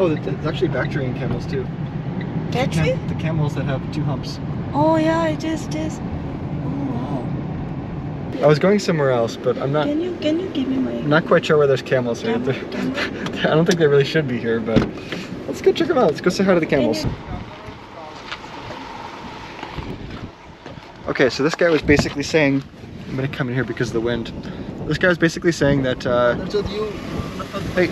Oh, it's actually Bactrian camels too. Bactrian? The camels that have 2 humps. Oh yeah, it is. Oh wow. I was going somewhere else, but I'm not. Can you give me my? I'm not quite sure where there's camels here. Camel? I don't think they really should be here, but let's go check them out. Let's go say hi to the camels. Okay, so this guy was basically saying, I'm gonna come in here because of the wind. This guy was basically saying that, hey.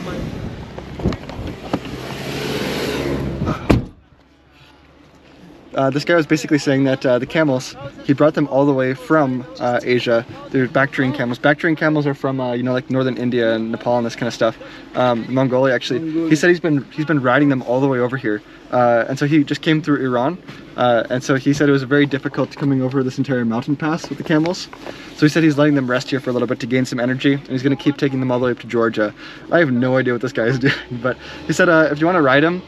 This guy was basically saying that the camels, he brought them all the way from Asia. They're Bactrian camels. Bactrian camels are from, you know, like northern India and Nepal and this kind of stuff. Mongolia, actually. He said he's been riding them all the way over here. And so he just came through Iran. And so he said it was very difficult coming over this entire mountain pass with the camels. So he said he's letting them rest here for a little bit to gain some energy. And he's going to keep taking them all the way up to Georgia. I have no idea what this guy is doing. But he said if you want to ride him,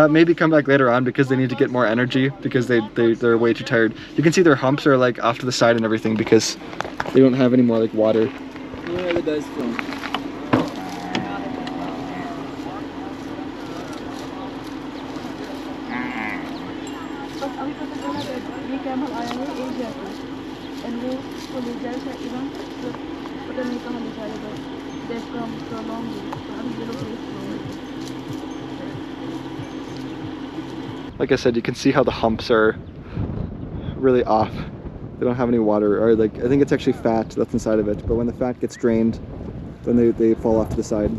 maybe come back later on because they need to get more energy because they're way too tired. You can see their humps are like off to the side and everything because they don't have any more like water. Where are the guys from? Like I said, you can see how the humps are really off. They don't have any water, or like I think it's actually fat that's inside of it. But when the fat gets drained, then they fall off to the side.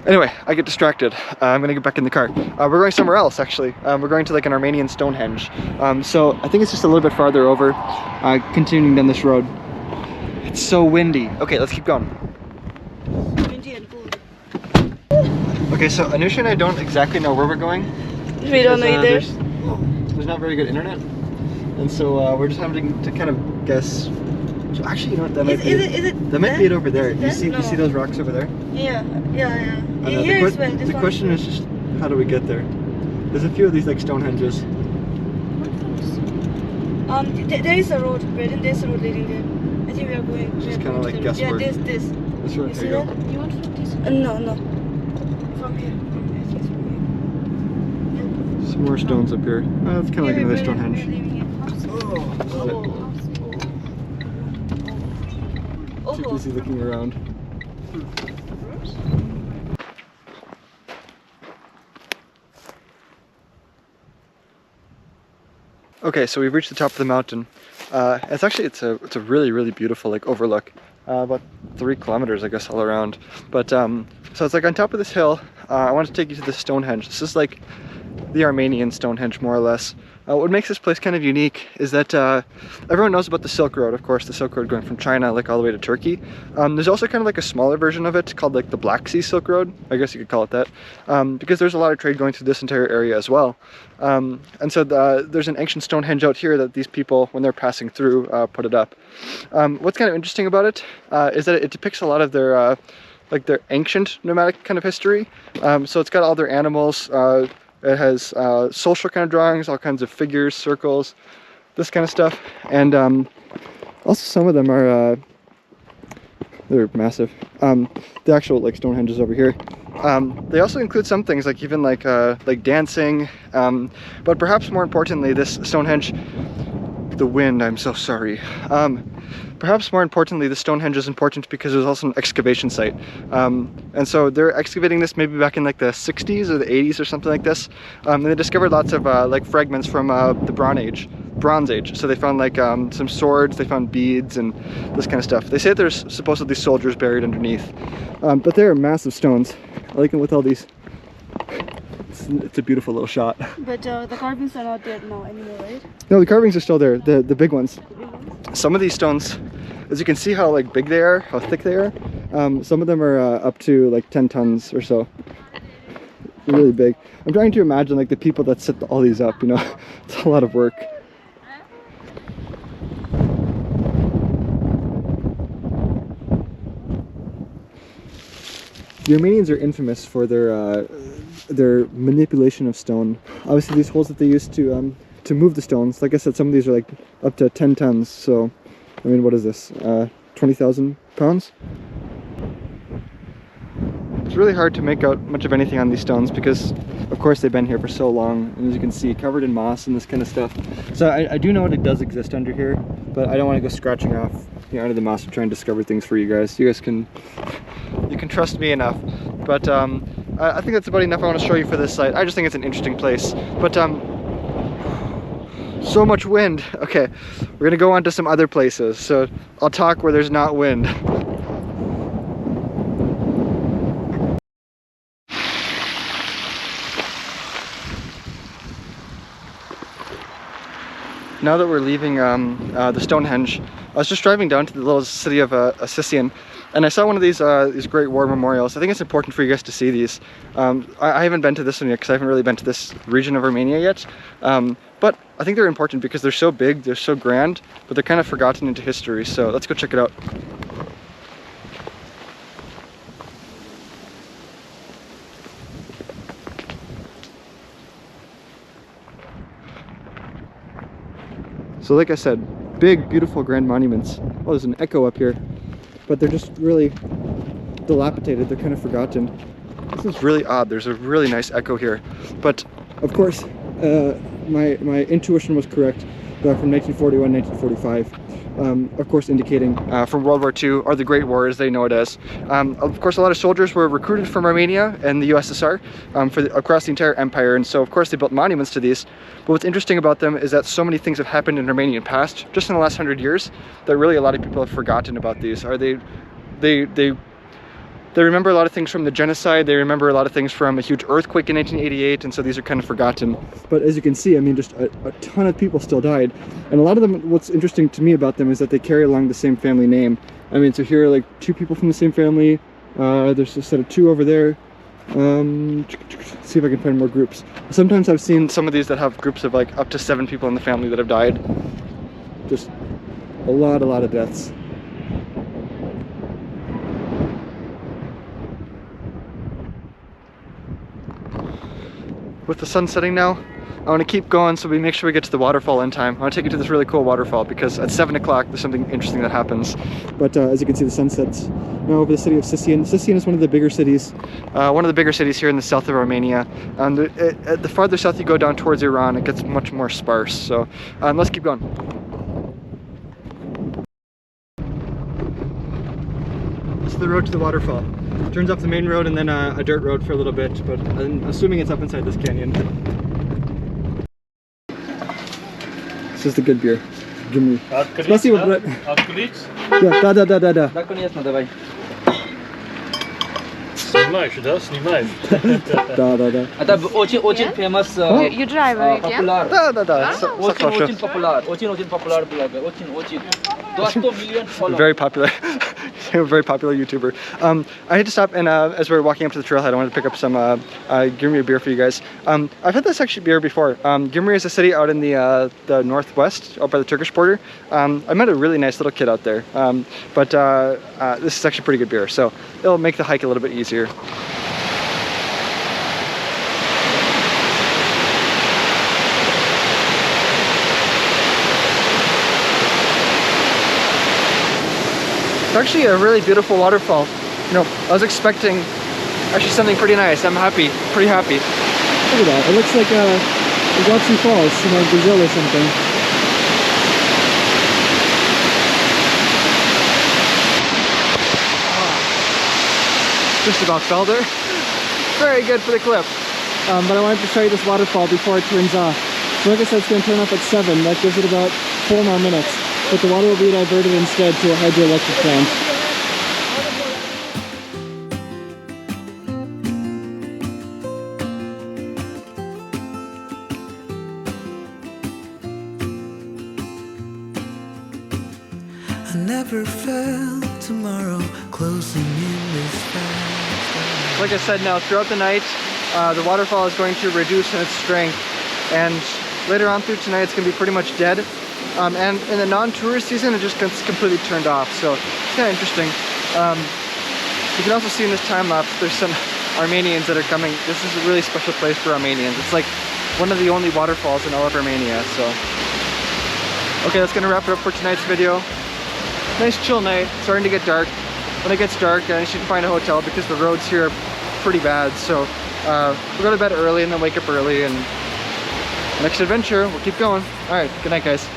Anyway, I get distracted. I'm gonna get back in the car. We're going somewhere else actually. We're going to like an Armenian Stonehenge. So I think it's just a little bit farther over, continuing down this road. It's so windy. Okay, let's keep going. Windy and cold. Okay, so Anusha and I don't exactly know where we're going. We don't know either. There's not very good internet. And so we're just having to kind of guess. So actually, you know what, that might be it over there. You see those rocks over there? Yeah. The question is just, how do we get there? There's a few of these like Stonehenges. There is a road, Brayden. There's a road leading there. I think we are going. Just kind of like guesswork. Yeah, this. This road. You There see you go. that? You want from this? No. From here. I think it's from here. Some more stones up here. It's kind of like another Stonehenge. Too busy looking around. Okay, so we've reached the top of the mountain. It's a really beautiful like overlook. About 3 kilometers, I guess, all around. But so it's like on top of this hill. I want to take you to the Stonehenge. This is like the Armenian Stonehenge, more or less. What makes this place kind of unique is that everyone knows about the Silk Road, of course, the Silk Road going from China like all the way to Turkey. There's also kind of like a smaller version of it called like the Black Sea Silk Road, I guess you could call it that, because there's a lot of trade going through this entire area as well. And so there's an ancient Stonehenge out here that these people, when they're passing through, put it up. What's kind of interesting about it is that it depicts a lot of their like their ancient nomadic kind of history. So it's got all their animals. It has social kind of drawings, all kinds of figures, circles, this kind of stuff. And also some of them are, they're massive. The actual like Stonehenges over here. They also include some things like even like dancing. But perhaps more importantly, this Stonehenge, the wind, I'm so sorry. Perhaps more importantly, the Stonehenge is important because it was also an excavation site. And so they're excavating this maybe back in like the 60s or the 80s or something like this. And they discovered lots of like fragments from the Bronze Age. So they found like some swords, they found beads and this kind of stuff. They say there's supposedly soldiers buried underneath. But they're massive stones. I like them with all these. It's a beautiful little shot. But the carvings are not there now anymore, right? No, the carvings are still there, the big ones. Some of these stones, as you can see how like big they are, how thick they are, some of them are up to like 10 tons or so. Really big. I'm trying to imagine like the people that set all these up, you know, it's a lot of work. The Armenians are infamous for their manipulation of stone. Obviously these holes that they use to move the stones, like I said, some of these are like up to 10 tons, so I mean, what is this, 20,000 pounds? it's really hard to make out much of anything on these stones because, of course, they've been here for so long, and as you can see, covered in moss and this kind of stuff. So I do know it does exist under here, but I don't want to go scratching off, you know, under the moss to try and discover things for you guys. You guys can trust me enough. But I think that's about enough I want to show you for this site. I just think it's an interesting place. But so much wind. Okay, we're gonna go on to some other places. So I'll talk where there's not wind. Now that we're leaving the Stonehenge, I was just driving down to the little city of Sicyon, and I saw one of these Great War memorials. I think it's important for you guys to see these. I haven't been to this one yet because I haven't really been to this region of Armenia yet. But I think they're important because they're so big, they're so grand, but they're kind of forgotten into history. So let's go check it out. So like I said, big, beautiful, grand monuments. Oh, there's an echo up here, but they're just really dilapidated. They're kind of forgotten. This is really odd. There's a really nice echo here. But of course, my intuition was correct from 1941, 1945. Of course indicating from World War II, or the Great War as they know it as. Of course, a lot of soldiers were recruited from Armenia and the USSR across the entire empire, and so of course they built monuments to these. But what's interesting about them is that so many things have happened in Armenian past, just in the last 100 years, that really a lot of people have forgotten about these. They remember a lot of things from the genocide, they remember a lot of things from a huge earthquake in 1988, and so these are kind of forgotten. But as you can see, I mean, just a ton of people still died. And a lot of them, what's interesting to me about them is that they carry along the same family name. I mean, so here are like 2 people from the same family, there's a set of 2 over there. Let's see if I can find more groups. Sometimes I've seen some of these that have groups of like up to 7 people in the family that have died. Just a lot of deaths. With the sun setting now, I want to keep going so we make sure we get to the waterfall in time. I want to take you to this really cool waterfall because at 7 o'clock there's something interesting that happens. But as you can see, the sun sets now over the city of Sicyon. Sicyon is one of the bigger cities. Here in the south of Armenia. And the farther south you go down towards Iran, it gets much more sparse. So let's keep going. This is the road to the waterfall. Turns off the main road and then a dirt road for a little bit, but I'm assuming it's up inside this canyon. This is the good beer. Give me. Спасибо, брат. Да. Да, конечно, давай. Снимаешь, да? Снимаешь. Да. Это очень famous. You drive it, yeah? Да. Очень популярный блогер. Очень. 200 million followers. Very popular. Very popular YouTuber. I had to stop and as we were walking up to the trailhead, I wanted to pick up some Gürmüy beer for you guys. I've had this actually beer before. Gürmüy is a city out in the northwest, out by the Turkish border. I met a really nice little kid out there. But this is actually pretty good beer, so it'll make the hike a little bit easier. It's actually a really beautiful waterfall. You know, I was expecting actually something pretty nice. I'm pretty happy. Look at that. It looks like a Iguazu Falls, you know, Brazil or something. Just about fell there. Very good for the clip. But I wanted to show you this waterfall before it turns off. So like I said, it's going to turn off at 7. That gives it about 4 more minutes. But the water will be diverted instead to a hydroelectric plant. I never felt tomorrow closing in this fast. Like I said, now throughout the night, the waterfall is going to reduce in its strength, and later on through tonight, it's going to be pretty much dead. And in the non-tourist season, it just gets completely turned off. So it's kind of interesting. You can also see in this time lapse, there's some Armenians that are coming. This is a really special place for Armenians. It's like one of the only waterfalls in all of Armenia. So, okay, that's gonna wrap it up for tonight's video. Nice chill night. Starting to get dark. When it gets dark, you should find a hotel because the roads here are pretty bad. So we'll go to bed early and then wake up early, and next adventure we'll keep going. All right, good night guys.